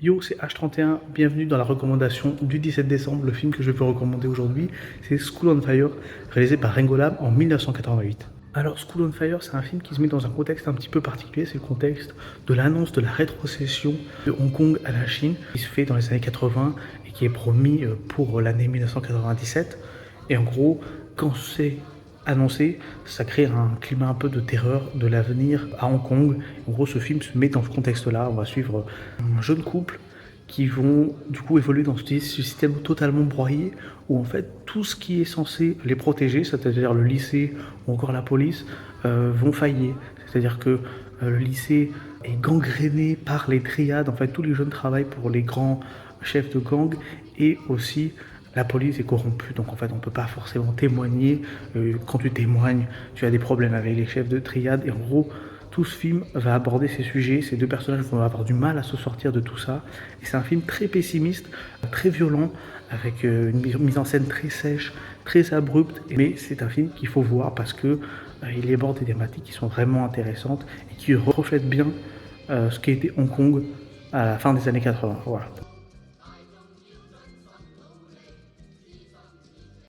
Yo, c'est H31, bienvenue dans la recommandation du 17 décembre. Le film que je vais vous recommander aujourd'hui, c'est School on Fire, réalisé par Ringo Lam en 1988. Alors, School on Fire, c'est un film qui se met dans un contexte un petit peu particulier. C'est le contexte de l'annonce de la rétrocession de Hong Kong à la Chine, qui se fait dans les années 80 et qui est promis pour l'année 1997. Et en gros, quand c'est annoncé, ça crée un climat un peu de terreur de l'avenir à Hong Kong. En gros, ce film se met dans ce contexte-là. On va suivre un jeune couple qui vont du coup évoluer dans ce système totalement broyé où en fait tout ce qui est censé les protéger, c'est-à-dire le lycée ou encore la police, vont faillir. C'est-à-dire que le lycée est gangréné par les triades. En fait, tous les jeunes travaillent pour les grands chefs de gang et aussi la police est corrompue, donc en fait on ne peut pas forcément témoigner. Quand tu témoignes, tu as des problèmes avec les chefs de triade. Et en gros, tout ce film va aborder ces sujets. Ces deux personnages vont avoir du mal à se sortir de tout ça. Et c'est un film très pessimiste, très violent, avec une mise en scène très sèche, très abrupte. Mais c'est un film qu'il faut voir parce que il aborde des thématiques qui sont vraiment intéressantes et qui reflètent bien ce qu'était Hong Kong à la fin des années 80. Voilà.